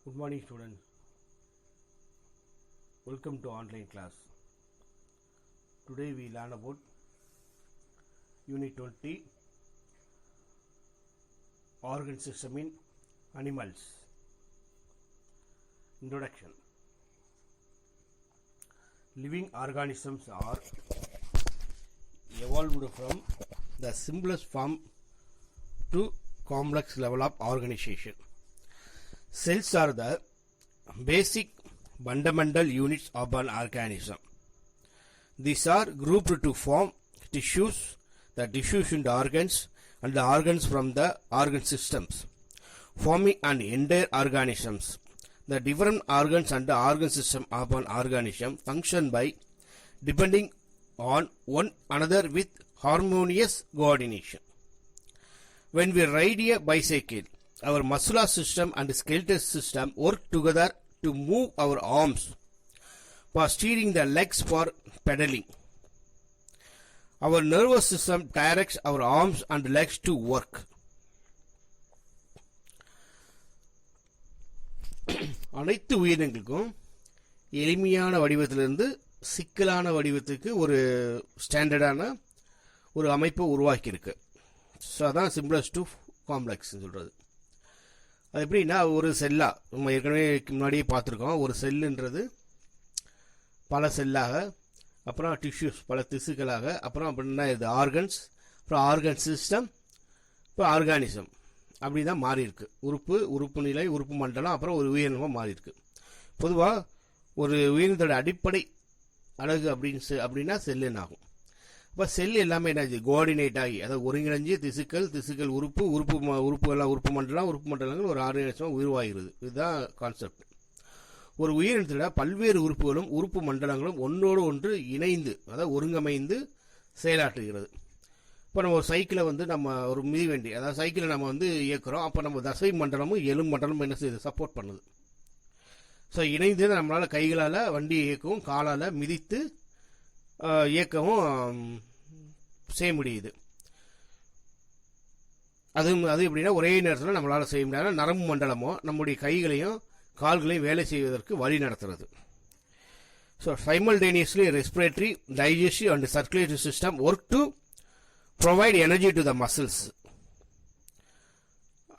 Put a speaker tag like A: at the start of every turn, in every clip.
A: Good morning, students. Welcome to online class. Today we learn about Unit 20 Organ System in Animals. Introduction. Living organisms are evolved from the simplest form to complex level of organization. Cells are the basic fundamental units of an organism. These are grouped to form tissues, the tissues into organs, and the organs from the organ systems, forming an entire organisms. The different organs and the organ system of an organism function by depending on one another with harmonious coordination. When we ride a bicycle, our muscular system and skeletal system work together to move our arms for steering the legs for pedaling. Our nervous system directs our arms and legs to work. அனைத்து உயிரினங்களுக்கும் எளிமையான வடிவத்திலிருந்து சிக்கலான வடிவத்துக்கு ஒரு ஸ்டாண்டர்டான ஒரு அமைப்பை உருவாக்கியிருக்கு. So அதான் simplest to complex சொல்கிறது. அது எப்படின்னா, ஒரு செல்லா நம்ம ஏற்கனவே முன்னாடியே பார்த்துருக்கோம். ஒரு செல்லுன்றது பல செல்லாக, அப்புறம் டிஷ்யூஸ் பல திசுக்களாக, அப்புறம் அப்படின்னா இது ஆர்கன்ஸ், அப்புறம் ஆர்கன் சிஸ்டம், இப்போ ஆர்கானிசம் அப்படி தான் மாறியிருக்கு. உறுப்பு நிலை, உறுப்பு மண்டலம், அப்புறம் ஒரு உயிரினமாக மாறியிருக்கு. பொதுவாக ஒரு உயிரினத்தோட அடிப்படை அழகு அப்படின்னா செல்லுன்னு ஆகும். இப்போ செல் எல்லாமே என்ன கோஆர்டினேட் ஆகி, அதாவது ஒருங்கிணைஞ்சு திசுக்கள் உறுப்பு மண்டலங்கள் ஒரு ஆர்கனைசமாக உருவாகிறது. இதுதான் கான்செப்ட். ஒரு உயிரினத்தில் பல்வேறு உறுப்புகளும் உறுப்பு மண்டலங்களும் ஒன்றோடு ஒன்று இணைந்து, அதாவது ஒருங்கமைந்து செயலாற்றுகிறது. இப்போ நம்ம ஒரு சைக்கிளை நம்ம ஒரு மிதிவண்டி, அதாவது சைக்கிளை நம்ம இயக்குறோம். அப்போ நம்ம தசை மண்டலமும் எலும்பு மண்டலமும் என்ன செய்யுது, சப்போர்ட் பண்ணுது. ஸோ இணைந்து நம்மளால் கைகளால் வண்டியை இயக்கவும் காலால் மிதித்து இயக்கவும் செய்ய முடியுது. அது எப்படின்னா, ஒரே நேரத்தில் நம்மளால் செய்ய முடியாத நரம்பு மண்டலமோ நம்முடைய கைகளையும் கால்களையும் வேலை செய்வதற்கு வழி நடத்துறது. So simultaneously respiratory, digestive and circulatory system work to provide energy to the muscles.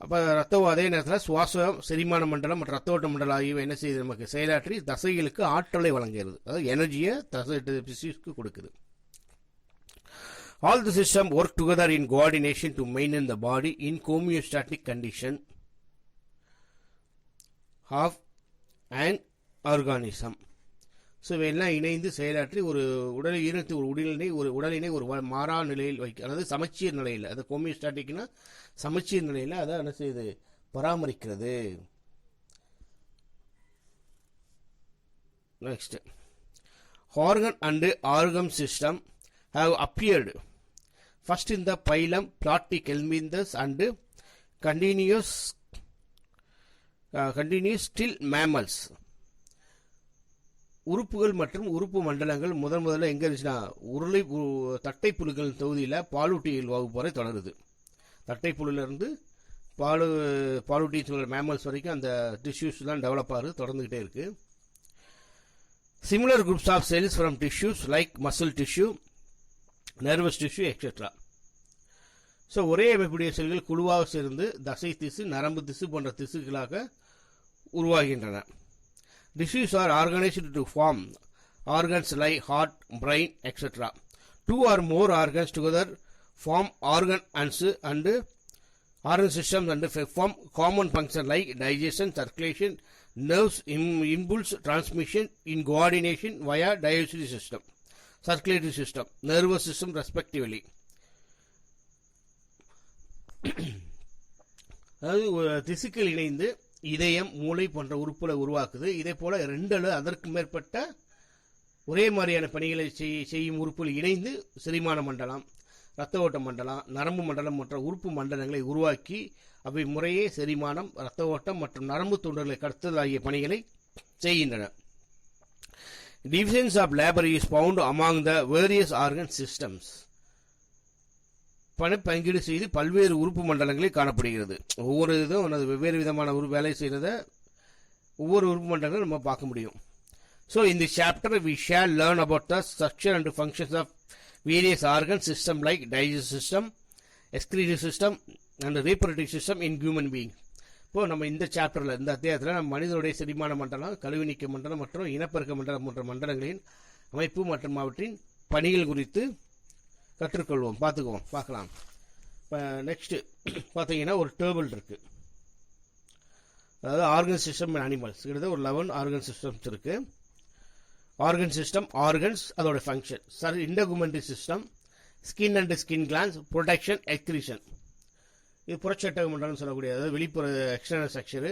A: அப்போ அதே நேரத்தில் சுவாசம், செரிமான மண்டலம் மற்றும் ரத்த ஓட்ட மண்டலம் ஆகியவை என்ன செய்யுது, நமக்கு செயலாற்றி தசைகளுக்கு ஆற்றலை வழங்குகிறது. அதாவது எனர்ஜியை தசை டிஷ்யூஸ்க்கு கொடுக்குது. All the system work together in coordination to maintain the body in homeostatic condition of an organism. So இவையெல்லாம் இணைந்து செயலாற்றி ஒரு உடலினை ஒரு மாறா நிலையில் அதாவது சமச்சீர் நிலையில், அது ஹோமியோஸ்டாட்டிக்னா சமச்சீர் நிலையில் அதை என்ன செய்யுது, பராமரிக்கிறது. Next, organ and Arkham system have appeared first in the phylum Platyhelminthes and continuous still mammals. உறுப்புகள் மற்றும் உறுப்பு மண்டலங்கள் முதல்ல எங்க இருந்துச்சுன்னா, தட்டை புழுக்கள் தொகுதியில் பாலூட்டியல் வகுப்பு வரை தொடருது. தட்டை புழுலேருந்து பாலூட்டி மேமல்ஸ் வரைக்கும் அந்த டிஷ்யூஸ் தான் டெவலப் ஆகுது, தொடர்ந்துகிட்டே இருக்கு. Similar groups of cells from tissues like muscle tissue, nervous tissue etcetera. So ஒரே அமைப்புடைய செல்கள் குழுவாக சேர்ந்து தசை திசு, நரம்பு திசு போன்ற திசுக்களாக உருவாகின்றன. Tissues are organized to form organs like heart, brain, etc. Two or more organs together form organs and organ systems and perform common functions like digestion, circulation, nerves, impulse transmission in coordination via digestive system, circulatory system, nervous system respectively. அதாவது திசுக்கள் இணைந்து இதயம், மூளை போன்ற உறுப்புகளை உருவாக்குது. இதே போல 2 அல்லது அதற்கு மேற்பட்ட ஒரே மாதிரியான பணிகளை செய்யும் உறுப்புகள் இணைந்து செரிமான மண்டலம், இரத்த ஓட்ட மண்டலம், நரம்பு மண்டலம் மற்ற உறுப்பு மண்டலங்களை உருவாக்கி அவை முறையே செரிமானம், இரத்த ஓட்டம் மற்றும் நரம்பு தூண்டல்களை கடத்தல் ஆகிய பணிகளை செய்கின்றன. Divisions of labor is found among the various organ systems. பணப்பங்கீடு செய்து பல்வேறு உறுப்பு மண்டலங்களில் காணப்படுகிறது. ஒவ்வொரு இதுவும் வெவ்வேறு விதமான ஒரு வேலை செய்கிறத ஒவ்வொரு உறுப்பு மண்டலங்களும் நம்ம பார்க்க முடியும். So in this chapter we shall learn about the structure and functions of various organ system like digestive system, excretory system and reproductive system in human being. இப்போ நம்ம இந்த சாப்டர்ல இந்த அத்தியாயத்தில் நம்ம மனிதனுடைய செரிமான மண்டலம், கழிவு நீக்க மண்டலம் மற்றும் இனப்பெருக்க மண்டலம் போன்ற மண்டலங்களின் அமைப்பு மற்றும் அவற்றின் பணிகள் குறித்து கற்றுக்கொள்வோம், பார்க்கலாம். இப்போ நெக்ஸ்ட் பார்த்தீங்கன்னா ஒரு டேபிள் இருக்கு, அதாவது ஆர்கன் சிஸ்டம் அண்ட் அனிமல்ஸ், கிட்டத்தட்ட ஒரு 11 ஆர்கன் சிஸ்டம்ஸ் இருக்கு. ஆர்கன் சிஸ்டம், ஆர்கன்ஸ், அதோட function, integumentary system, skin and skin glands, protection, excretion, இது புறச்சட்டக மண்டலம் சொல்லக்கூடிய, அதாவது வெளிப்புற எக்ஸ்டர்னல் ஸ்ட்ரக்சரு,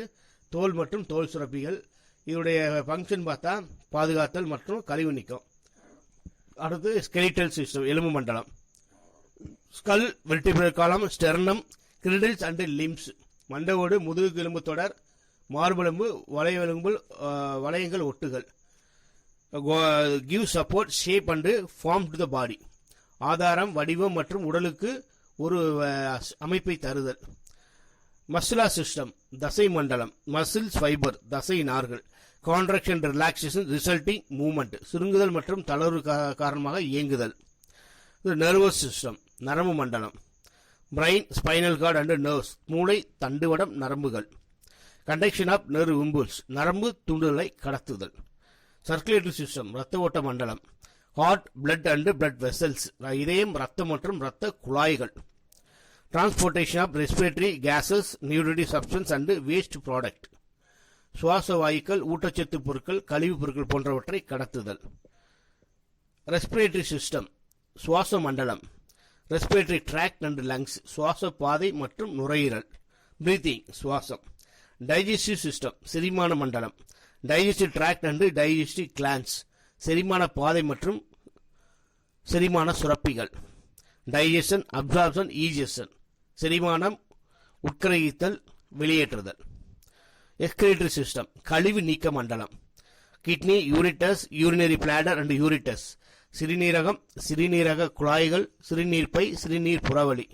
A: தோல் மற்றும் தோல் சுரப்பிகள். இதோடைய ஃபங்க்ஷன் பார்த்தா பாதுகாத்தல் மற்றும் கழிவு நீக்கம். அடுத்து ஸ்கெலிட்டல் சிஸ்டம், எலும்பு மண்டலம், ஸ்கல், வெர்டிபிரல் காலம், ஸ்டெர்னம், கிரிடில்ஸ் அண்ட் லிம்ஸ், மண்டவோடு, முதுகு எலும்பு தொடர், மார்பெலும்பு, வளையங்கள், ஒட்டுகள். give support, shape and form to the body, ஆதாரம், வடிவம் மற்றும் உடலுக்கு ஒரு அமைப்பை தருதல். மஸ்குலர் சிஸ்டம், தசை மண்டலம், மசில்ஸ், ஃபைபர், தசை நார்கள், கான்ட்ராக்ஷன், ரிலாக்ஸேஷன், ரிசல்ட்டிங் மூவ்மெண்ட், சுருங்குதல் மற்றும் தளர்வு காரணமாக இயங்குதல். நர்வஸ் சிஸ்டம், நரம்பு மண்டலம், brain, spinal cord and nerves, மூளை, தண்டுவடம், நரம்புகள். கண்டக்ஷன் ஆஃப் நர்வ் இம்பல்ஸ், நரம்பு தூண்டுதலை கடத்துதல். சர்க்குலேட்டரி சிஸ்டம், ரத்த ஓட்ட மண்டலம், heart, blood and blood vessels, இதயம், ரத்தம் மற்றும் ரத்த குழாய்கள். Transportation of respiratory gases, nutritive substance and waste product, சுவாச வாயுக்கள், ஊட்டச்சத்து பொருட்கள், கழிவுப் பொருட்கள் போன்றவற்றை கடத்துதல். ரெஸ்பிரேட்டரி சிஸ்டம், சுவாச மண்டலம், ரெஸ்பிரேட்டரி ட்ராக்ட் அண்ட் லங்ஸ், சுவாச பாதை மற்றும் நுரையீரல், பிரீத்திங், சுவாசம். டைஜஸ்டிவ் சிஸ்டம், செரிமான மண்டலம், digestive tract and digestive glands, செரிமான பாதை மற்றும் செரிமான சுரப்பிகள். டைஜஷன், அப்சார்ப்ஷன், ஈஜஷன், செரிமானம், உட்கிரகித்தல், வெளியேற்றுதல். எக்ஸ்கிரீட்டரி சிஸ்டம், கழிவு நீக்க மண்டலம், kidney, ureters, urinary bladder and ureters, சிறுநீரகம், சிறுநீரக குழாய்கள், சிறுநீர்ப்பை, சிறுநீர் புறவழி.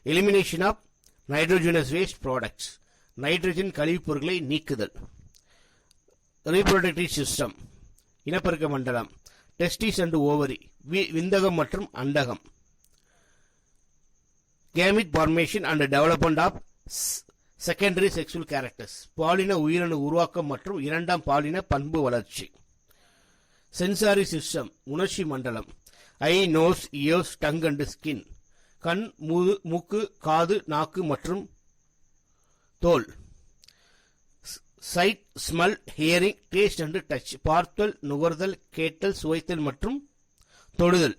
A: Elimination of nitrogenous waste products, nitrogen கழிவுப் பொருட்களை நீக்குதல். ரீப்ரொடக்டிவ் சிஸ்டம், இனப்பெருக்க மண்டலம், டெஸ்டிஸ் அண்ட் ஓவரி, விந்தகம் மற்றும் அண்டகம். Gamete formation and development of secondary sexual characters, பாலின உயிரணு உருவாக்கம் மற்றும் இரண்டாம் பாலின பண்பு வளர்ச்சி. சென்சாரி சிஸ்டம், உணர்ச்சி மண்டலம், eye, nose, ears, tongue and skin, கண், மூக்கு, காது, நாக்கு மற்றும் தோல். Sight, smell, hearing, taste and touch, பார்த்தல், நுகர்தல், கேட்டல், சுவைத்தல் மற்றும் தொடுதல்.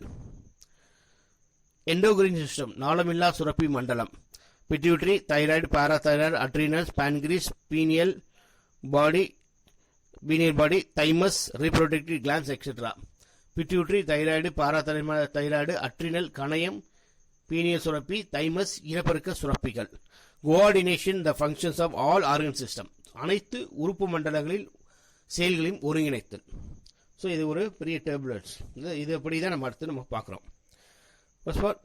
A: எண்டோகிரின் சிஸ்டம், நாளமில்லா சுரப்பி மண்டலம், pituitary, thyroid, parathyroid, adrenals, pancreas, pineal body, thymus, reproductive glands etcetera. Pituitary, thyroid, parathyroid, adrenal, கணையம், பீனியல் சுரப்பி, தைமஸ், இனப்பெருக்க சுரப்பிகள். Coordination the functions of all organ system, அனைத்து உறுப்பு மண்டலங்களில் செயல்களையும் ஒருங்கிணைத்தல். ஸோ இது ஒரு பெரிய டேப்லெட்ஸ், இது அப்படி தான் நம்ம அடுத்து நம்ம பார்க்குறோம். First of all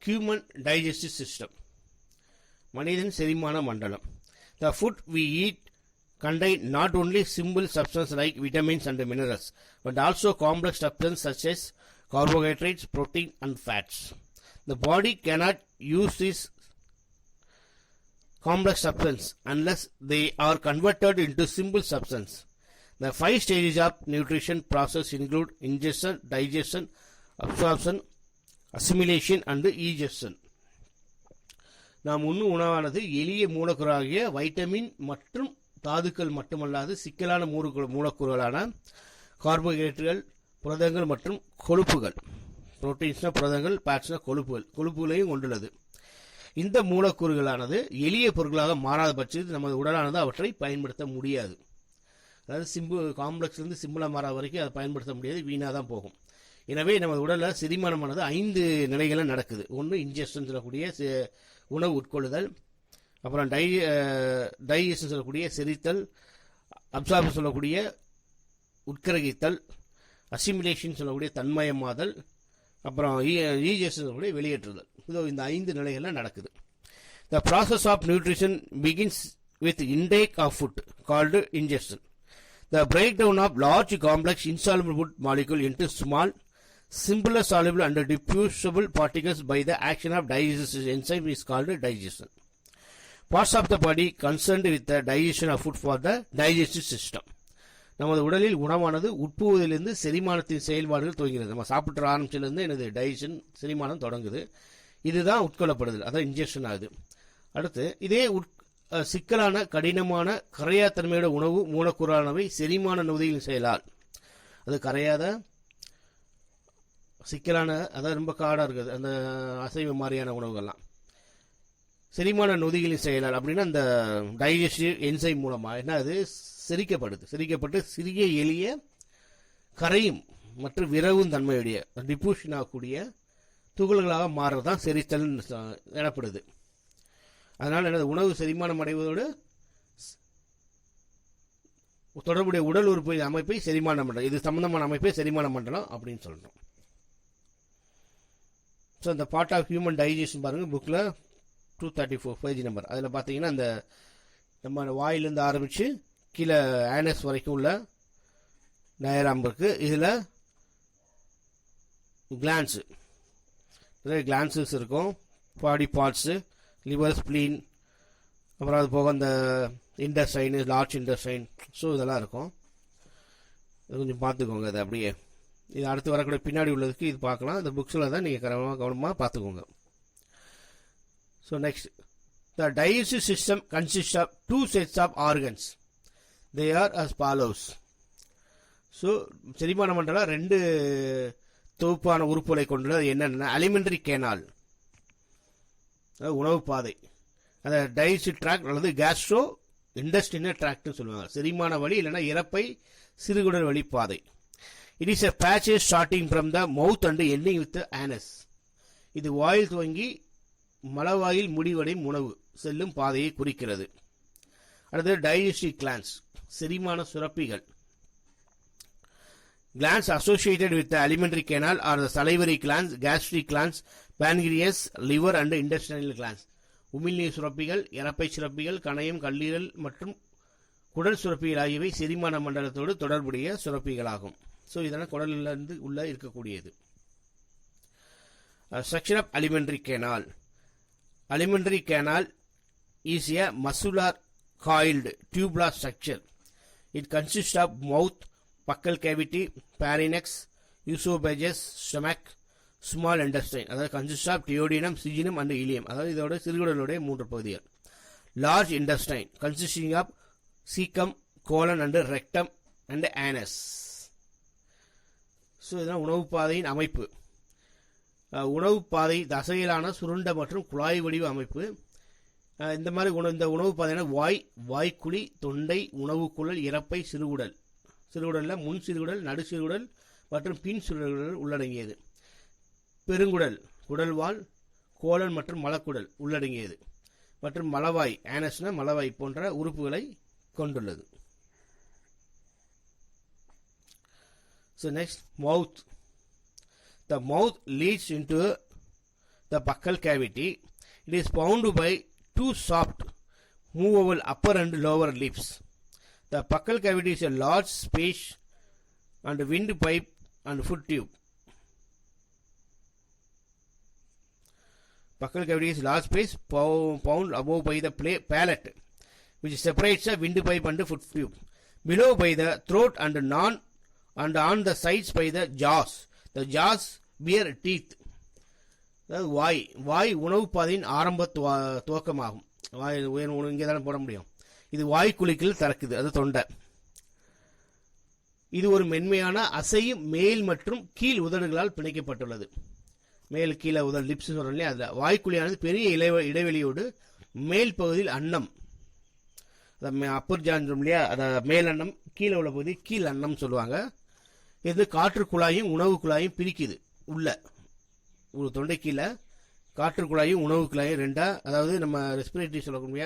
A: human digestive system, மனிதன் செரிமான மண்டலம். The food we eat contain not only simple substances like vitamins and minerals, but also complex substances such as carbohydrates, protein and fats. The body cannot use these complex substances unless they are converted into simple substance. The 5 stages of nutrition process include ingestion, digestion, absorption, assimilation and egestion. நாம் உண்ணும் உணவானது எளிய மூலக்கூறாகிய vitamin மற்றும் தாதுக்கள் மட்டுமல்லாது சிக்கலான மூலக்கூறுகளான கார்போஹைட்ரேட்டுகள், புரதங்கள் மற்றும் கொழுப்புகள், புரோட்டீன்ஸ்னா புரதங்கள், ஃபேட்ஸ்னா கொழுப்புகளையும் கொண்டுள்ளது. இந்த மூலக்கூறுகளானது எளிய பொருட்களாக மாறாத பட்சத்தில் நமது உடலானது அவற்றை பயன்படுத்த முடியாது. அதாவது காம்ப்ளெக்ஸ்லேருந்து சிம்பிளாக மாறாத வரைக்கும் அதை பயன்படுத்த முடியாது, வீணாக தான் போகும். எனவே நமது உடலில் செரிமானமானது 5 நிலைகளில் நடக்குது. ஒன்று இன்ஜெஸ்டன் சொல்லக்கூடிய உணவு உட்கொள்ளுதல், அப்புறம் டைஜஷன் சொல்லக்கூடிய செரித்தல், அப்சார்ப்ஷன் சொல்லக்கூடிய உட்கிரகித்தல், அசிமிலேஷன் சொல்லக்கூடிய தன்மயமாதல், அப்புறம் ஈஜெஸ்டன் சொல்லக்கூடிய வெளியேற்றுதல். இதோ இந்த 5 நிலைகளில் நடக்குது. The process of nutrition begins with intake of food called ingestion. The breakdown of large complex insoluble food molecule into small, simpler soluble and diffusible particles by the action of digestive enzyme is called digestion. Parts of the body concerned with the digestion of food for the digestive system. நமது உடலில் உணவானது உட்புவதிலிருந்து செரிமானத்தின் செயல்பாடுகள் துவங்கிறது. நம்ம சாப்பிட்ற ஆரம்பிச்சிலிருந்து எனது digestion செரிமானம் தொடங்குது. இதுதான் உட்கொள்ளப்படுதல், அதான் இன்ஜெக்ஷன் ஆகுது. அடுத்து இதே சிக்கலான கடினமான கரையாத்தன்மையோட உணவு மூலக்கூறானவை செரிமான நொதியின் செயலால், அது கரையாத சிக்கலான, அதாவது ரொம்ப காடாக இருக்குது அந்த அசைவ மாதிரியான உணவுகள்லாம், செரிமான நொதிகளின் செயலால் அப்படின்னா அந்த டைஜஸ்டிவ் என்சைம் மூலமாக என்ன அது செரிக்கப்பட்டு சிறிய எளிய கரையும் மற்றும் விரவும் தன்மையுடைய டிஃப்யூஷன் ஆகக்கூடிய துகள்களாக மாறுறதுதான் செரித்தல் எனப்படுது. அதனால் எனது உணவு செரிமானம் அடைவதோடு தொடர்புடைய உடல் உறுப்பு அமைப்பை செரிமானம் பண்ணுறோம், இது சம்பந்தமான அமைப்பை செரிமானம் பண்ணலாம் அப்படின்னு சொல்கிறோம். ஸோ இந்த பார்ட் ஆஃப் ஹியூமன் டைஜஷன் பாருங்கள் புக்கில் 234 பேஜ் நம்பர். அதில் பார்த்தீங்கன்னா அந்த நம்ம வாயிலிருந்து ஆரம்பித்து கீழே ஆனஸ் வரைக்கும் உள்ள டயராம் இருக்குது. இதில் கிளான்ஸஸ் இருக்கும், பாடி பார்ட்ஸு, லிவர், ஸ்ப்ளீன், அப்புறம் அது போக அந்த இன்டெஸ்டைன், லார்ஜ் இன்டெஸ்டைன், ஸோ இதெல்லாம் இருக்கும். இது கொஞ்சம் பார்த்துக்கோங்க. அது அப்படியே இது அடுத்து வரக்கூடிய பின்னாடி உள்ளதுக்கு இது பார்க்கலாம். இந்த புக்ஸில் தான் நீங்கள் கவனமாக பார்த்துக்கோங்க. So next, the digestive system consists of two sets of organs. They are as follows. So செரிமான மண்டலம் ரெண்டு தொகுப்பான உறுப்புகளை கொண்டுள்ளது. என்னென்ன? அலிமெண்டரி கேனால், உணவு பாதை, அந்த டைஜஸ்டிவ் ட்ராக்ட் அல்லது கேஸ்ட்ரோ இன்டெஸ்டினல் ட்ராக்ட்னு சொல்லுவாங்க, செரிமான வழி இல்லைன்னா இறப்பை சிறுகுடல் வழி பாதை. It is a passage starting from the mouth and ending with anus. இது வாயில் துவங்கி மலவாயில் முடிவடையும் உணவு செல்லும் பாதையை குறிக்கிறது. அடுத்தது டைஜஸ்டிவ் கிளான்ஸ், செரிமான சுரப்பிகள். Glands associated with the alimentary canal are the salivary glands, gastric glands, pancreas, liver and intestinal glands. உமிழ்நீர் சுரப்பிகள், இறப்பை சுரப்பிகள், கணையம், கல்லீரல் மற்றும் குடல் சுரப்பிகள் ஆகியவை செரிமான மண்டலத்தோடு தொடர்புடைய சுரப்பிகளாகும். ஸோ இதெல்லாம் குடலிலிருந்து உள்ள இருக்கக்கூடியது. Section of alimentary canal. Alimentary canal is a muscular coiled tubular structure. It consists of mouth, buccal cavity, pharynx, esophagus, stomach, small intestine. அதாவது consists of duodenum, jejunum and ileum. அதாவது இதோட சிறுகுடலுடைய மூன்று பகுதிகள். Large intestine consisting of cecum, colon and rectum and anus. So இதெல்லாம் உணவு பாதையின் அமைப்பு. உணவு பாதை தசையிலான சுருண்ட மற்றும் குழாய் வடிவ அமைப்பு. இந்த மாதிரி இந்த உணவு பாதையான வாய்க்குழி, தொண்டை, உணவு குழல், இறப்பை, சிறுகுடல், சிறுகுடலில் முன் சிறுகுடல், நடு சிறுகுடல் மற்றும் பின் சிறுகுடல் உள்ளடங்கியது. பெருங்குடல், குடல்வால், கோலன் மற்றும் மலக்குடல் உள்ளடங்கியது மற்றும் மலவாய், ஆனஸ்னா மலவாய் போன்ற உறுப்புகளை கொண்டுள்ளது. So next, mouth. The mouth leads into the buccal cavity. It is bound by two soft, movable upper and lower lips. The buccal cavity is a large space and windpipe and food tube. Buccal cavity is large space bound above by the palate, which separates the windpipe and food tube. Below by the throat and on the sides by the jaws. The jaws bear teeth. அதாவது வாய் உணவு பாதையின் ஆரம்ப துவக்கமாகும். வாய் இங்கே தானே போட முடியும். இது வாய்க்குழிக்குள் திறக்குது, அது தொண்டை. இது ஒரு மென்மையான அசையும் மேல் மற்றும் கீழ் உதடுகளால் பிணைக்கப்பட்டுள்ளது. மேல் கீழே உதடு லிப்ஸ் சொல்றோம் இல்லையா, அதில் வாய்க்குழியானது பெரிய இடைவெளியோடு மேல் பகுதியில் அன்னம், அப்பர் ஜான் இல்லையா, அதை மேல் அன்னம், கீழே உள்ள பகுதி கீழ் அன்னம் சொல்லுவாங்க. இது காற்று குழாயும் உணவு குழாயும் பிரிக்குது. உள்ள ஒரு தொண்டை கீழே காற்று குழாயும் உணவு குழாயும் ரெண்டா, அதாவது நம்ம ரெஸ்பிரேட்டரி சொல்லக்கூடிய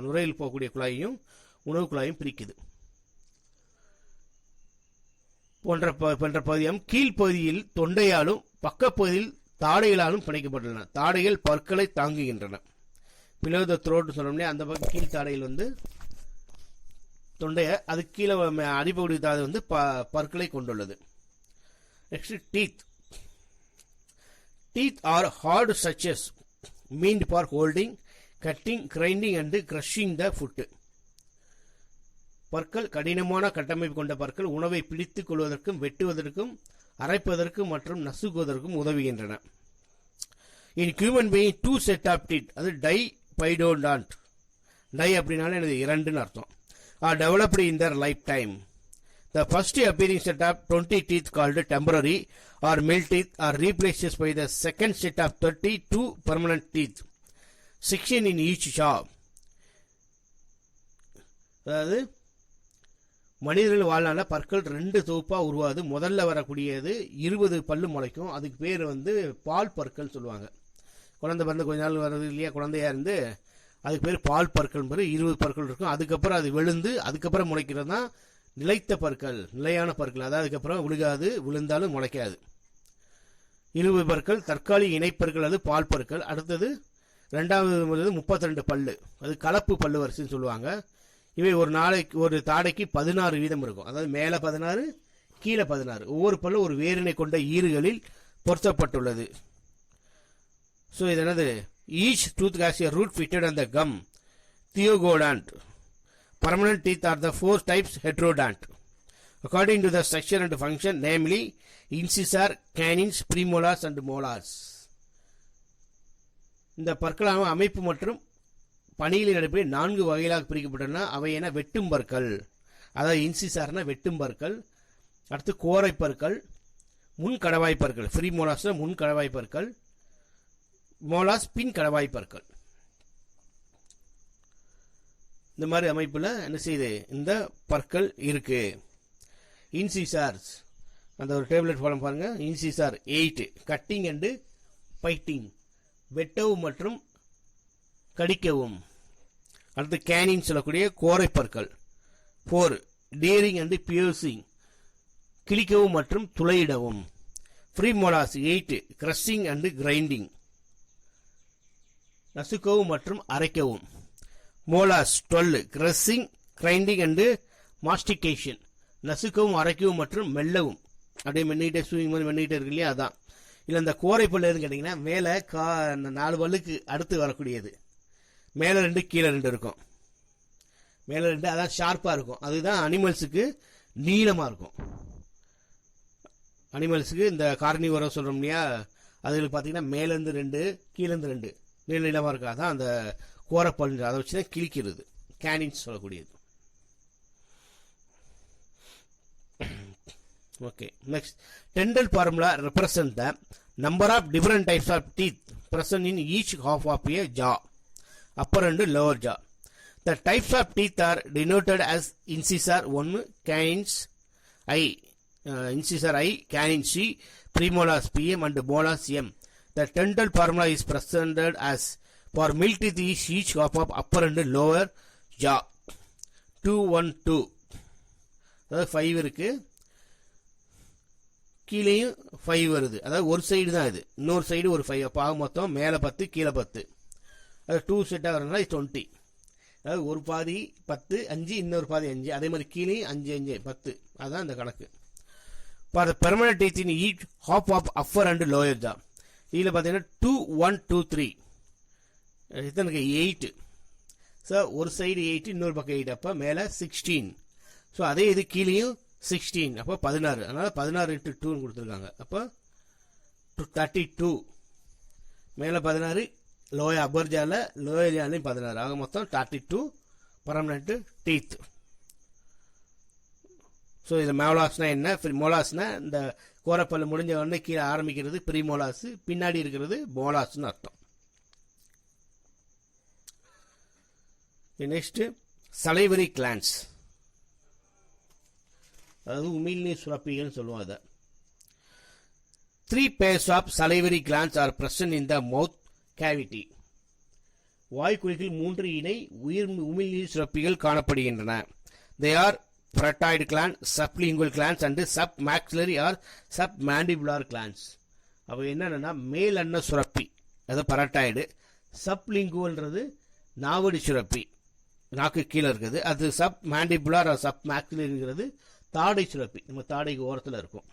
A: நுரையில் போகக்கூடிய குழாயையும் உணவு குழாயும் பிரிக்குது. போன்ற பகுதியும் கீழ்ப்பகுதியில் தொண்டையாலும் பக்கப்பகுதியில் தாடைகளாலும் பிணைக்கப்பட்டுள்ளன. தாடைகள் பற்களை தாங்குகின்றன. பிலோ த த்ரோட் சொன்னோம்னே அந்த பக்கம் கீழ்த்தாடையில் வந்து தொண்டைய அது கீழே அடிப்பகுதி தாது வந்து பற்களை கொண்டுள்ளது. Next teeth are hard structures meant for holding, cutting, grinding and crushing the food. பற்கள் கடினமான கட்டமைப்பு கொண்ட பற்கள் உணவை பிடித்துக் கொள்வதற்கும் வெட்டுவதற்கும் அரைப்பதற்கும் மற்றும் நசுக்குவதற்கும் உதவுகின்றன. In human being 2 set of teeth, அது டைபைடோடான்ட், டை அப்படின்னாலே எனக்கு 2ன்னு அர்த்தம், are developed in their lifetime. The first appearing set of 20 teeth called temporary or male teeth are replaced by the second set of 32 permanent teeth, 16 in each jaw. அதாவது மனிதர்கள் வாழ்நாள பற்கள் 2 தொகுப்பா உருவாது. முதல்ல வரக்கூடியது 20 பல்லு முளைக்கும். அதுக்கு பேர் வந்து பால் பற்கள் சொல்லுவாங்க. குழந்தை பிறந்து கொஞ்ச நாள் வர்றது இல்லையா, குழந்தையா இருந்து அதுக்கு பேர் பால் பற்கள், 20 பற்கள் இருக்கும். அதுக்கப்புறம் அது விழுந்து அதுக்கப்புறம் முளைக்கிறது தான் நிலைத்த பற்கள், நிலையான பற்கள். அதாவது அதுக்கப்புறம் விழுகாது, விழுந்தாலும் முளைக்காது. 20 பற்கள் தற்காலிக இணைப்பற்கள், அது பால் பற்கள். அடுத்தது 2வது 32 பல்லு, அது கலப்பு பல்லு வரிசைன்னு சொல்லுவாங்க. இவை ஒரு தாடைக்கு 16 வீதம் இருக்கும். அதாவது மேலே 16 கீழே 16. ஒவ்வொரு பல்லு ஒரு வேரினை கொண்ட ஈறுகளில் பொருத்தப்பட்டுள்ளது. ஸோ இது என்னது, each tooth has a root fitted on the gum, theogodont. Permanent teeth are the 4 types heterodont according to the structure and function, namely incisor, canines, premolars and molars. இந்த பற்களான அமைப்பு மற்றும் பணிகளின் அடிப்படையில் 4 வகைகளாக பிரிக்கப்பட்டன. அவை என வெட்டும் பற்கள், அதாவது இன்சிசார்னா வெட்டும் பற்கள், அடுத்து கோரை பற்கள், முன் கடவாய் பற்கள், ஃப்ரீ மோலார்ஸ்னா முன் கடவாய் பற்கள், மோலாஸ் பின் கடவாய் பற்கள். இந்த மாதிரி அமைப்புல என்ன செய்யுது, இந்த பற்கள் இருக்கு. இன்சிசார்ஸ், அந்த ஒரு டேப்லெட் ஃபார்ம் பாருங்க. இன்சிசார் 8 கட்டிங் அண்ட் பைட்டிங், வெட்டவும் மற்றும் கடிக்கவும். அடுத்து கேனின் சொல்லக்கூடிய கோரை பற்கள். 4 டீரிங் அண்ட் பியர்சிங், கிழிக்கவும் மற்றும் துளையிடவும். Premolars 8 crushing and grinding, நசுக்கவும் மற்றும் அரைக்கவும். Molars 12 crushing, grinding and mastication, நசுக்கவும் அரைக்கவும் மற்றும் மெல்லவும். அப்படியே மென்னிட்டே சூயிங் மாதிரி மென்னிட்டே இருக்கு இல்லையா, அதான். இல்லை இந்த கோரை பல்லு எதுன்னு கேட்டிங்கன்னா மேலே 4 பல்லுக்கு அடுத்து வரக்கூடியது. மேலே 2 கீழே 2 இருக்கும். மேலே 2 அதான் ஷார்ப்பாக இருக்கும். அதுதான் அனிமல்ஸுக்கு நீளமாக இருக்கும். அனிமல்ஸுக்கு இந்த கார்னிவோரா சொல்கிறோம் இல்லையா, அதுகளுக்கு பார்த்தீங்கன்னா மேலேருந்து 2 கீழேருந்து 2 நீளமாக இருக்கா, தான் அந்த கோரப்பல், அதை வச்சு தான் கிழிக்கிறது. கேனின்ஸ் சொல்லக்கூடியது. Okay, next dental formula represent the number of different types of teeth present in each half of a jaw, upper and lower jaw. The types of teeth are denoted as incisor 1, canines I, incisor I, canine C, premolars PM and molars M. The dental formula is presented as for milk teeth is each half of upper and lower jaw. 2, 1, 2. அதாவது 5 இருக்கு, கீழேயும் 5 வருது. அதாவது ஒரு side தான் இது, இன்னொரு side ஒரு 5. அப்போ ஆக மொத்தம் மேலே 10 கீழே 10. அது 2 செட்டாக வரதுனால 20. அதாவது ஒரு பாதி 10 5, இன்னொரு பாதி 5. அதே மாதிரி கீழேயும் 5 5 10. அதுதான் இந்த கணக்கு. For the permanent teeth in each half of upper and lower jaw, இதில் பார்த்தீங்கன்னா 2, 1, 2, 3 இத்தனைக்கு 8. ஸோ ஒரு சைடு 8, இன்னொரு பக்கம் 8. அப்போ மேலே 16. ஸோ அதே இது கீழேயும் 16. அப்போ 16. அதனால 16 × 2 கொடுத்துருக்காங்க. அப்போ 32. மேலே 16, லோயர் அப்பர் ஜால லோயர் ஜாலையும் 16. ஆக மொத்தம் 32 பர்மனெண்ட் டீத். ஸோ இதில் மோலாஸ்னா என்ன, மோலாஸ்னா இந்த கோரப்பல் முடிஞ்ச உடனே கீழே ஆரம்பிக்கிறது ப்ரீ மோலாஸ், பின்னாடி இருக்கிறது மோலாஸ்னு அர்த்தம். நெக்ஸ்ட் சலைவரி கிளான்ஸ், அதாவது உமிழ்நீர் சுரப்பிகள் சொல்லுவோம். அதை 3 pairs of salivary glands are present in the mouth cavity. வாய்க்குழியில் 3 இணை உமிழ்நீர் சுரப்பிகள் காணப்படுகின்றன. They are parotid gland, sublingual glands and submaxillary or submandibular glands. அவை என்னன்னா மேல் அன்ன சுரப்பி, அது பரட்டாய்டு. சப்லிங்குவல்ன்றது நாவடி சுரப்பி நாக்கு கீழே இருக்குது. அது சப் மேண்டிபுலார் சப் மேக்ஸிலரிங்கிறது தாடை சுரப்பி நம்ம தாடைக்கு ஓரத்தில் இருக்கும்.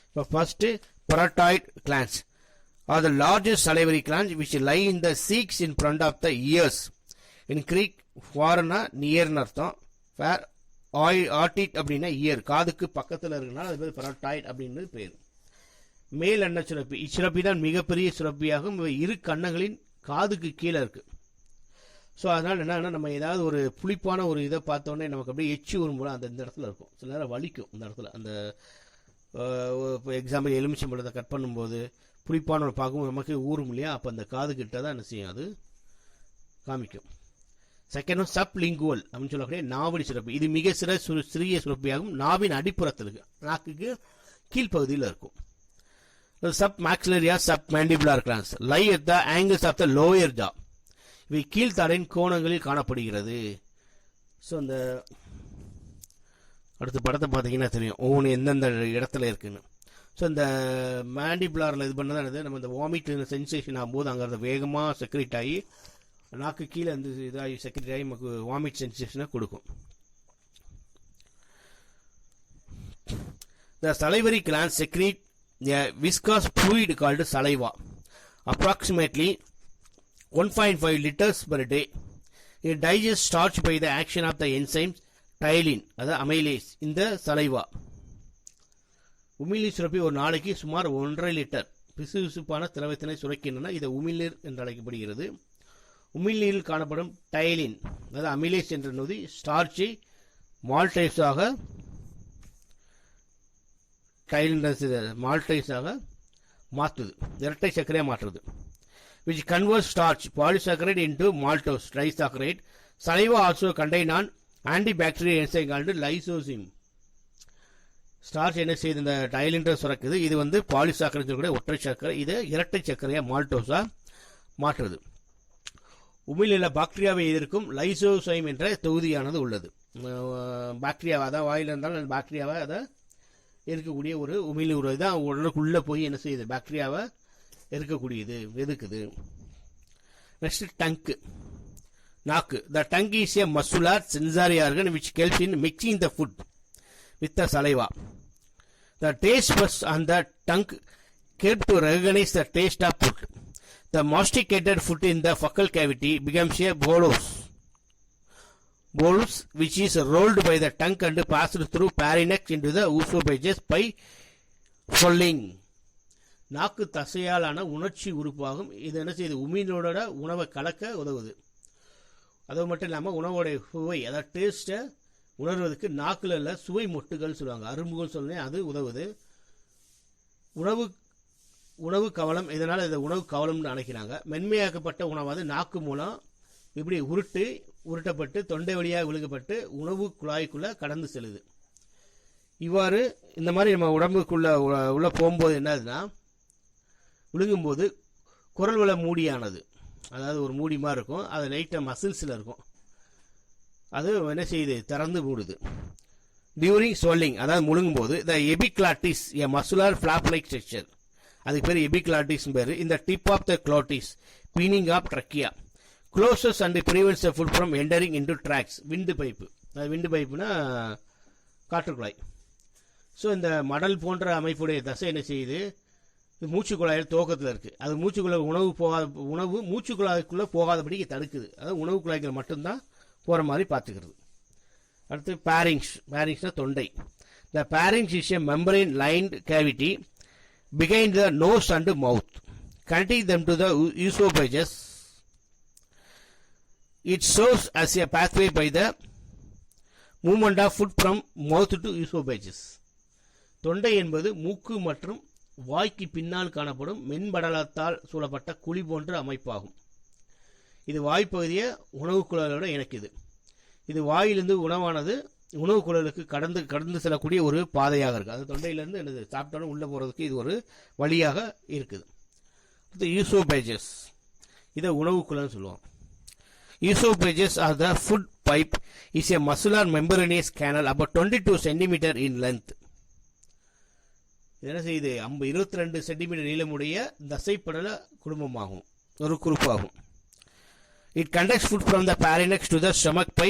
A: இப்போ first parotid glands are the largest salivary glands which lie in the cheeks in front of the ears. In Greek, ஃபார்னா நியர்னு அர்த்தம், ஃபேர் ஆர்டிட் அப்படின்னா இயர் காதுக்கு பக்கத்தில் இருக்குனால அது பேர் பரோட்டாய்ட் அப்படின்னு பேர். மேல் அன்ன சுரப்பி, இச்சுரப்பி தான் மிகப்பெரிய சுரப்பியாகும். இரு கன்னங்களின் காதுக்கு கீழே இருக்கு. ஸோ அதனால் என்னன்னா நம்ம ஏதாவது ஒரு புளிப்பான ஒரு இதை பார்த்தோன்னே நமக்கு அப்படியே எச்சி வரும்போது அந்த இந்த இடத்துல இருக்கும், சில நேரம் வலிக்கும் இந்த இடத்துல. அந்த இப்போ எக்ஸாம்பிள் எலுமிச்சம்பழத்தை கட் பண்ணும்போது புளிப்பான ஒரு பார்க்கும்போது நமக்கு ஊறும் இல்லையா, அப்போ அந்த காது கிட்ட தான் என்ன செய்யும், அது காமிக்கும். செகண்ட் ஒன் சப் லிங்குவல் அப்படின்னு சொல்லக்கூடிய நாவடி சுரப்பி. இது மிக சிறிய சுரப்பியாகும். நாவின் அடிப்புறத்தில் இருக்கு, நாக்குக்கு கீழ்ப்பகுதியில் இருக்கும். Submaxillary submandibular glands lie at the angles of the lower jaw. இவை கீழ்த்தாடையின் கோணங்களில் காணப்படுகிறது. ஸோ இந்த அடுத்த படத்தை பார்த்தீங்கன்னா தெரியும் ஒவ்வொன்று எந்தெந்த இடத்துல இருக்குன்னு. ஸோ இந்த மேண்டிபுலாரில் இது பண்ணதான் நம்ம இந்த வாமிட் சென்சேஷன் ஆகும்போது அங்கே அந்த வேகமாக செக்ரேட் ஆகி நாக்கு கீழே அந்த இதாகி செக்ரேட் ஆகி நமக்கு வாமிட் சென்சேஷனை கொடுக்கும். The salivary glands secrete a viscous fluid called saliva, approximately 1.5 liters per day. It digests starch by the action of the enzyme tyline, அதாவது amylase, in the saliva. உமிழ்நீர் சுரப்பி ஒரு நாளைக்கு சுமார் 1.5 லிட்டர் பிசுபிசுப்பான திரவத்தினை சுரக்கின்றன. இது உமிழ்நீர் என்று அழைக்கப்படுகிறது. உமிழ்நீரில் காணப்படும் டைலின், அதாவது அமிலேஸ் என்ற நொதி ஸ்டார்ச்சை மால்டைஸாக மாற்றுது, இரட்டை சர்க்கரையாக மாற்றுது. which converts starch polysaccharide into maltose trisaccharide. Saliva also contain an antibacterial enzyme called lysozyme. Starch என்ன செய்யுது, இந்த டைலின்ற சுரக்குது. இது வந்து பாலிசாக்கரைடு கூட ஒற்றை சர்க்கரை, இதை இரட்டை சர்க்கரையா மால்டோஸா மாற்றுது. உமிழ்நீரில் பாக்டீரியாவை எதிர்க்கும் லைசோசைம் என்ற தொகுதியானது உள்ளது. பாக்டீரியாவை அதான் வாயில் இருந்தாலும் அந்த பாக்டீரியாவை அதை இருக்கக்கூடிய ஒரு உமிழ்நீர் தான் உடலுக்குள்ளே போய் என்ன செய்யுது, பாக்டீரியாவை இருக்கக்கூடியது எதுக்குது. நெக்ஸ்ட் டங்கு, நாக்கு. The tongue is a muscular sensory organ which helps in mixing the food with the saliva. The taste buds on the tongue help to recognize the taste of food. The masticated food in the buccal cavity becomes a bolus which is rolled by the tongue and passed through pharynx into the esophagus by swelling. நாக்கு தசையாலான உணர்ச்சி உறுப்பாகும். இது என்ன செய்யுது, உமிழ்நீரோட உணவை கலக்க உதவுது. அது மட்டும் இல்லாமல் உணவோட சுவை, அதாவது டேஸ்ட்டை உணர்வதற்கு நாக்கில் உள்ள சுவை மொட்டுகள் சொல்லுவாங்க, அரும்புகள் சொல்லுங்க, அது உதவுது. உணவு கவலம், இதனால் இதை உணவு கவலம்னு அழைக்கிறாங்க. மென்மையாக்கப்பட்ட உணவாது நாக்கு மூலம் இப்படி உருட்டப்பட்டு தொண்டை வழியாக விழுகப்பட்டு உணவு குழாய்க்குள்ள கடந்து செல்லுது. இவ்வாறு இந்த மாதிரி நம்ம உடம்புக்குள்ள உள்ள போகும்போது என்னதுன்னா, விழுங்கும்போது குரல் வள மூடியானது, அதாவது ஒரு மூடி மாதிரி இருக்கும், அது லைட்டாக மசில்ஸில் இருக்கும், அது என்ன செய்யுது, திறந்து மூடுது. டியூரிங் ஸ்வெல்லிங், அதாவது முழுங்கும்போது the epiglottis a muscular flap like structure, அதுக்கு பேர் எபிக்ளாட்டிஸ் பேர். இந்த tip of the glottis opening of trachea closes and prevents the food from entering into trachea. Wind pipe, அது விண்டு பைப்புனா காற்றுக்குழாய். ஸோ இந்த மடல் போன்ற அமைப்புடைய தசை என்ன செய்யுது, இது மூச்சுக்குழாயில் துவக்கத்தில் இருக்குது. அது மூச்சுக்குழாய் உணவு மூச்சுக்குழாய்க்குள்ளே போகாதபடி தடுக்குது. அதாவது உணவு குழாய்கள் மட்டும்தான் போகிற மாதிரி பார்த்துக்கிறது. அடுத்து பேரிங்ஸ்னா தொண்டை. The pharynx is a membrane lined cavity behind the nose and mouth connecting them to the esophagus. It serves as a pathway by the movement of food from mouth to esophagus. தொண்டை என்பது மூக்கு மற்றும் வாய்க்கு பின்னால் காணப்படும் மென்படலத்தால் சூழப்பட்ட குழி போன்ற அமைப்பாகும். இது வாய்ப்பகுதியை உணவு குழலோட இணைக்குது. இது வாயிலிருந்து உணவானது உணவு குழலுக்கு கடந்து செல்லக்கூடிய ஒரு பாதையாக இருக்குது. அது தொண்டையிலிருந்து என்னது சாப்பிட்டாலும் உள்ளே போகிறதுக்கு இது ஒரு வழியாக இருக்குது. ஈசோபேஜஸ், இதை உணவு குழல்னு சொல்லுவோம். Oesophagus are the food pipe is a muscular membranous canal about 22 centimetre in length. என்ன செய்யுது, 22 சென்டிமீட்டர் நீளமுடைய தசைப்படல குடும்பமாகும், ஒரு குறுப்பாகும். It conducts food from the pharynx to the stomach by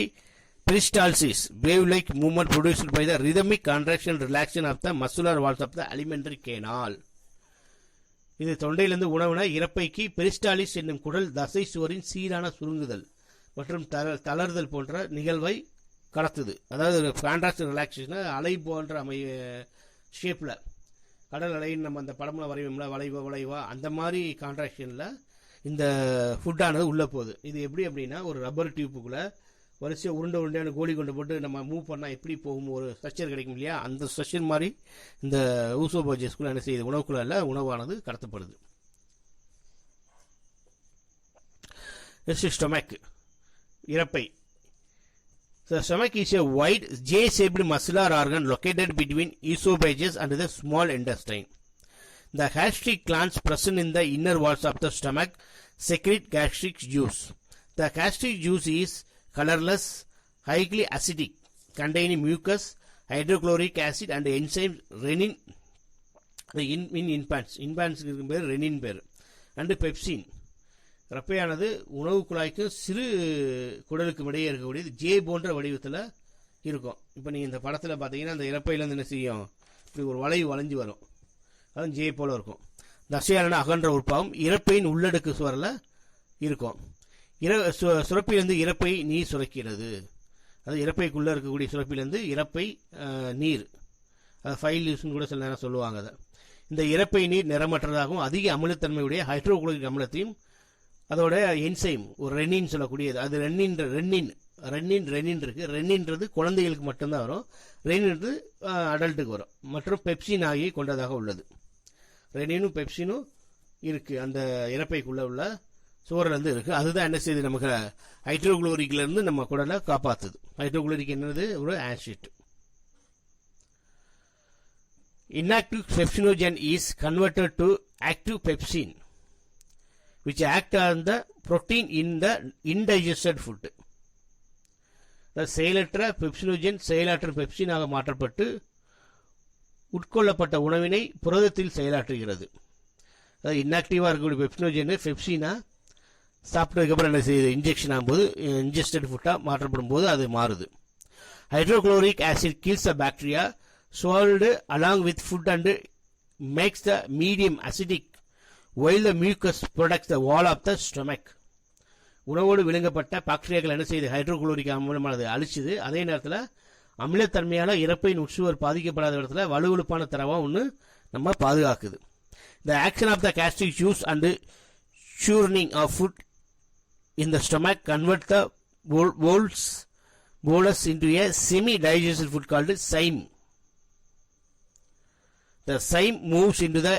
A: peristalsis, wave-like movement produced by the rhythmic contraction and relaxation of the muscular walls of the alimentary canal. இது தொண்டையிலிருந்து உணவுன இறப்பைக்கு பெரிஸ்டாலிஸ் என்னும் குடல் தசை சுவரின் சீரான சுருங்குதல் மற்றும் தளர்தல் போன்ற நிகழ்வை கடத்துது. அதாவது கான்ட்ராக்ஷன் ரிலாக்ஸேஷன் அலை போன்ற ஷேப்பில் கடல் அலைன்னு நம்ம அந்த படம்ல வரைவோம்ல வளைவா அந்த மாதிரி கான்ட்ராக்ஷனில் இந்த ஃபுட்டானது உள்ளே போகுது. இது எப்படி அப்படின்னா ஒரு ரப்பர் டியூப்புக்குள்ளே வரிசையாக உருண்டையான கோழி கொண்டு போட்டு நம்ம மூவ் பண்ணால் எப்படி போகும் ஒரு ஸ்ட்ரக்சர் கிடைக்கும் இல்லையா, அந்த ஸ்ட்ரக்சர் மாதிரி இந்த ஊசோபோஜஸ்குள்ள என்ன செய்யுது, உணவுக்குள்ள உணவானது கடத்தப்படுது. ஸ்டொமக் இறப்பை. The stomach is a wide J-shaped muscular organ located between esophagus and the small intestine. The gastric glands present in the inner walls of the stomach secrete gastric juice. The gastric juice is colorless, highly acidic, containing mucus, hydrochloric acid and enzyme renin in infants. Infants பேர் renin பேர் and pepsin. ரப்பையானது உணவு குழாய்க்கும் சிறு குடலுக்கும் இடையே இருக்கக்கூடியது J போன்ற வடிவத்தில் இருக்கும். இப்போ நீங்கள் இந்த படத்தில் பார்த்தீங்கன்னா அந்த இறப்பையிலேருந்து என்ன செய்யும், இப்படி ஒரு வளைஞ்சு வரும், அதுவும் ஜே போல இருக்கும். தசையாலான அகன்ற உறுப்பாகும் இறப்பையின் உள்ளடுக்கு சுவரில் இருக்கும். சுரப்பிலிருந்து இறப்பை நீர் சுரக்கிறது. அது இறப்பைக்குள்ளே இருக்கக்கூடிய சுரப்பிலிருந்து இறப்பை நீர், அது ஃபைல் யூஸ்னு கூட சில நேரம் சொல்லுவாங்க. அதை இந்த இறப்பை நீர் நிறமற்றதாகவும் அதிக அமிலத்தன்மையுடைய ஹைட்ரோகுளோரிக் அமிலத்தையும் அதோட என்சைம் ஒரு ரெனின் சொல்லக்கூடியது, அது ரெனின் இருக்கு. ரெனின்றது குழந்தைகளுக்கு மட்டும்தான் வரும், ரெனின்றது அடல்ட்டுக்கு வரும். மற்றும் பெப்சின் ஆகிய கொண்டதாக உள்ளது. ரெனினும் பெப்சினும் இருக்கு அந்த இறப்பைக்குள்ள உள்ள சுவரிலிருந்து இருக்கு. அதுதான் என்ன செய்யுது, நமக்கு ஹைட்ரோகுளோரிக்ல இருந்து நம்ம குடலை காப்பாத்துது. ஹைட்ரோகுளோரிக் என்னது, ஒரு acid. Inactive pepsinogen is converted to active pepsin, which act on the protein in the indigested food. செயலற்ற பெப்சினோஜன் செயலாற்ற பெப்சினாக மாற்றப்பட்டு உட்கொள்ளப்பட்ட உணவினை புரதத்தில் செயலாற்றுகிறது. அதாவது இன்ஆக்டிவா இருக்கக்கூடிய பெப்சினா சாப்பிட்டதுக்கப்புறம் என்ன செய்யுது, இன்ஜெக்ஷன் ஆகும்போது இன்ஜெஸ்டட் ஃபுட்டா மாற்றப்படும் போது அது மாறுது. Hydrochloric acid kills the bacteria swallowed along with food and makes the medium acidic, while the mucus protects the wall of the stomach. உணவோடு விழுங்கப்பட்ட பாக்டீரியாக்கள் என்ன செய்யுது, ஹைட்ரோகுளோரிக் அமிலமானது அழிச்சுது. அதே நேரத்தில் அமிலத்தன்மையான இறப்பையின் உட்சுவர் பாதிக்கப்படாத இடத்துல வலுவழுப்பான திரவம் ஒன்று நம்ம பாதுகாக்குது. The action of the gastric juice and churning of food in the stomach convert the bolus into a semi-digested food called chyme. The chyme moves into the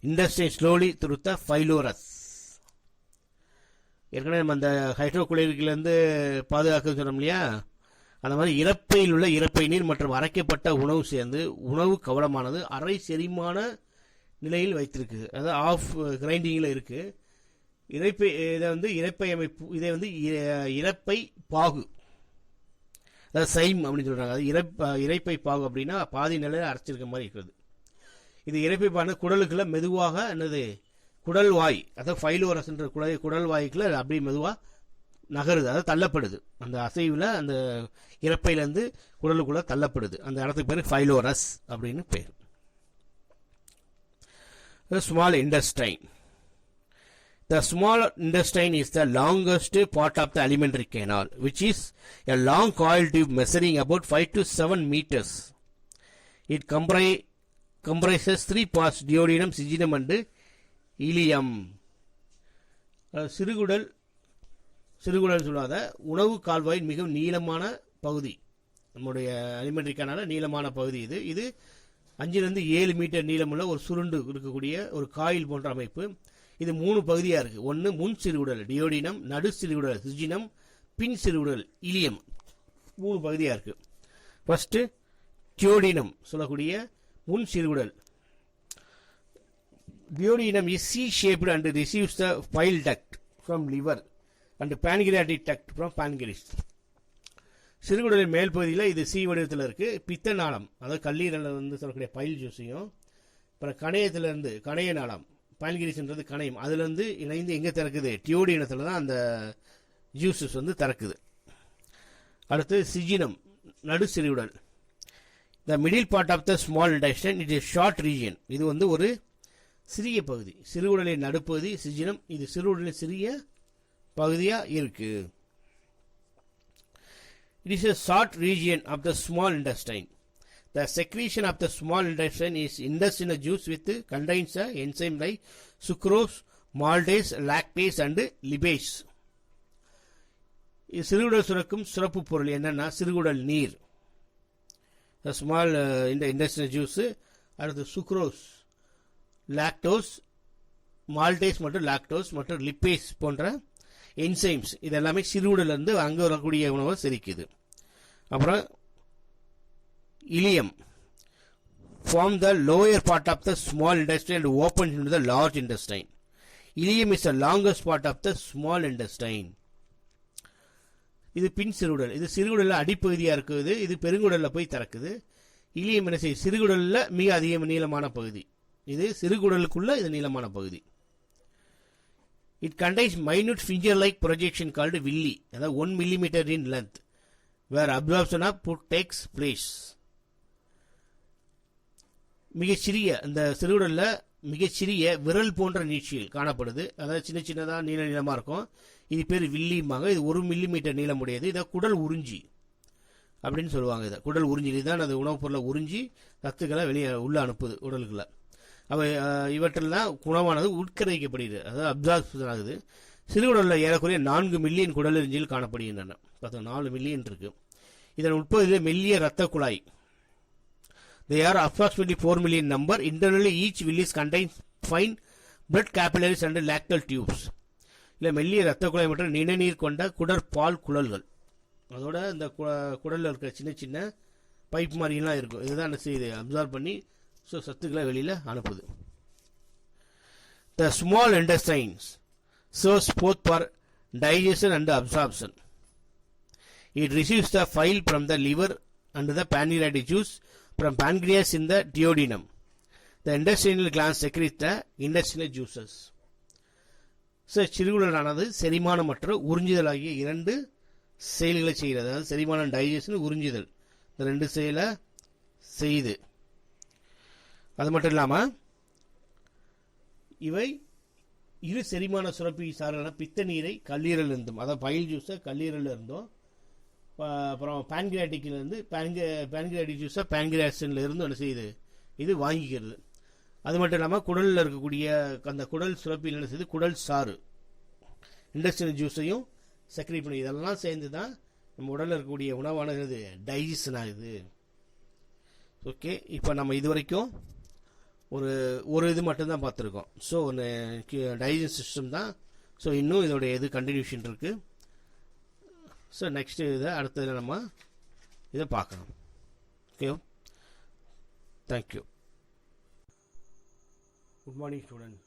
A: intestine slowly through the pylorus. ஏற்கனவே நம்ம அந்த ஹைட்ரோகுளோரிக்லேருந்து பாதுகாக்க சொன்னோம் இல்லையா, அந்த மாதிரி இறப்பையில் உள்ள இறப்பை நீர் மற்றும் அரைக்கப்பட்ட உணவு சேர்ந்து உணவு கவலமானது அரை செரிமான நிலையில் வைத்திருக்கு. அதாவது ஆஃப் கிரைண்டிங்கில் இருக்கு. இதை வந்து இறப்பை பாகு, அதாவது சைம் அப்படின்னு சொல்றாங்க. அது இறைப்பை பாகு அப்படின்னா பாதி நிலையில் அரைச்சிருக்க மாதிரி இருக்கிறது. இது இறைப்பை பான குடலுக்குள்ள மெதுவாக என்னது, குடல் வாய், அதாவது ஃபைலோரஸ் என்ற குடல் வாய்க்குள்ள அப்படியே மெதுவாக நகருது, அதாவது தள்ளப்படுது. அந்த அசைவில் அந்த இறப்பையிலேருந்து குடலுக்குள்ள தள்ளப்படுது. அந்த இடத்துக்கு பேர் ஃபைலோரஸ் அப்படின்னு பேர். Small intestine. The small intestine is the longest part of the alimentary canal, which is a long coiled tube measuring about 5 to 7 meters. It comprises 3 parts: duodenum, jejunum and ileum. சிறுகுடல் சொல்லாத உணவு கால்வாயின் மிகவும் நீளமான பகுதி, நம்முடைய அலிமெண்டரி கேனால நீளமான பகுதி இது. இது 5-7 மீட்டர் நீளமுள்ள ஒரு சுருண்டு இருக்கக்கூடிய ஒரு காயில் போன்ற அமைப்பு. இது 3 பகுதியா இருக்கு. ஒன்னு முன் சிறுகுடல் டியோடினம், நடு சிறுகுடல் ஜெஜுனம், பின் சிறுகுடல் இலியம். 3 பகுதியா இருக்கு. ஃபர்ஸ்ட் டியோடினம் சொல்லக்கூடிய முன் சிறுகுடல். Duodenum is C-shaped and receives the bile duct from liver and pancreatic duct from pancreas. சிறுகுடலின் மேல் பகுதியில் இது சி வடிவத்தில் இருக்கு. பித்த நாளம், அதாவது கல்லீரல் வந்து சொல்லக்கூடிய பைல் ஜூஸையும், அப்புறம் கணையத்திலிருந்து கணைய நாளம், பான்கிரிஸ்ன்றது கணையம், அதுல இருந்து இணைந்து எங்க திறக்குது, டியோடினத்துல தான் அந்த ஜூஸஸ் வந்து திறக்குது. அடுத்து சிஜினம், நடு சிறுகுடல். The middle part of the small intestine it is short region. இது வந்து ஒரு சிறிய பகுதி, சிறுகுடலின் நடுப்பகுதி சிஜினம். இது சிறுகுடலின் சிறிய பகுதியா இருக்கு. It is a short region of the small intestine. The secretion of the small intestine is intestinal juice with contains a enzyme like sucrose, maltase, lactase and lipase. சிறுகுடல் சுரக்கும் சுரப்பு பொருள் என்னன்னா சிறுகுடல் நீர், ஸ்மால் intestinal juice, அடுத்து sucrose, lactose, maltase மற்றும் lactose மற்றும் லிப்பேஸ் போன்ற என்சைம்ஸ். இதெல்லாமே சிறுகுடல் இருந்து அங்கே வரக்கூடிய உணவை செரிக்குது. அப்புறம் ileum form the lower part of the small intestine and opens into the large intestine. Ileum is the longest part of the small intestine. இது பின் சிறுகுடல். இது சிறுகுடல்ல அடிப்பகுதியா இருக்குது. இது பெருங்குடல்ல போய் திறக்குது. இலியம் என்ன செய்யும், சிறுகுடல்ல மிக அதிக நீளமான பகுதி. இது சிறுகுடலுக்குள்ள இது நீளமான பகுதி. It contains minute finger-like projection called villi, அதாவது 1 millimeter in length, where absorption of food takes place. மிகச்சிறிய இந்த சிறுகுடல்ல மிகச்சிறிய விரல் போன்ற நீட்சியில் காணப்படுது. அதாவது சின்ன சின்னதா நீள நீளமா இருக்கும். இது பேர் வில்லிம்பாங்க. இது 1 மில்லிமீட்டர் நீளமுடையது. இதை குடல் உறிஞ்சி அப்படின்னு சொல்லுவாங்க. இதை குடல் உறிஞ்சி தான் அது உணவுப் பொருளை உறிஞ்சி சத்துக்களை வெளியே உள்ள அனுப்புது உடலுக்குள்ள. அவை இவற்றெல்லாம் உணவானது உட்கரைக்கப்படுகிறது, அதாவது அப்சார்ப்ஷன் ஆகுது. சிறுகுடலில் ஏறக்குறைய 4 மில்லியன் குடலிறஞ்சில் காணப்படுகின்றன. 4 மில்லியன் இருக்கு. இதன் உட்பகுதியில் மெல்லிய இரத்த குழாய். They are approximately 4 million number. Internally each villus contains fine blood capillaries and lactal tubes. இல்லை மெல்லிய இரத்த குழாய் மற்றும் நிணநீர் கொண்ட குடற்பால் குழல்கள். அதோட இந்த குடலில் இருக்கிற சின்ன சின்ன பைப் மாதிரிலாம் இருக்கும். இதுதான் என்ன செய்யுது, அப்சார்ப் பண்ணி சத்துக்களை வெளியில அனுப்புது. The small intestines serves both for digestion and absorption. It receives the bile from the liver and the pancreatic juice from pancreas in the duodenum. The intestinal glands secrete the intestinal juices. சிறுகுடலானது செரிமானம் மற்றும் உறிஞ்சுதல் ஆகிய 2 செயல்களை செய்கிறது. அதாவது செரிமானம், digestion, உறிஞ்சுதல், இந்த 2 செயலை செய்து. அது மட்டும் இல்லாம இவை இரு செரிமான சுரப்பி சாரான பித்த நீரை கல்லீரல் இருந்தும், அதாவது பைல் ஜூஸை கல்லீரல் இருந்தும், அப்புறம் பான்கிரியாட்டிக்ல இருந்து பான்கிரியாட்டிக் ஜூஸை பான்கிரியாஸ்ல இருந்து என்ன செய்யுது, இது வாங்கிக்கிறது. அது மட்டும் இல்லாமல் குடலில் இருக்கக்கூடிய அந்த குடல் சுரப்பியில் என்ன செய்யுது, குடல் சாறு இண்டஸ்ட்ரியல் ஜூஸையும் செக்ரேட் பண்ணி, இதெல்லாம் சேர்ந்து தான் நம்ம உடலில் இருக்கக்கூடிய உணவானது டைஜஷன் ஆகுது. ஓகே, இப்போ நம்ம இது வரைக்கும் ஒரு இது மட்டும்தான் பார்த்துருக்கோம். ஸோ டைஜஷன் சிஸ்டம் தான். ஸோ இன்னும் இதோடைய இது கண்டினியூஷன் இருக்கு. ஸோ நெக்ஸ்ட் இதை அடுத்ததில் நம்ம இதை பார்க்கலாம். Okay, thank you. Good morning students,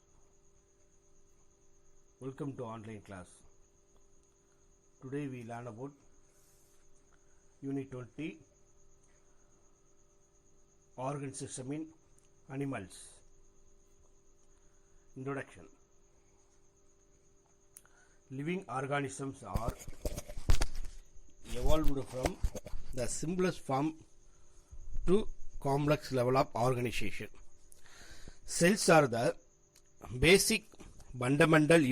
A: welcome to online class. Today we learn about Unit 20 Organ System in Animals. Introduction. Living organisms are evolved from the simplest form to complex level of organization. Cells are the basic fundamental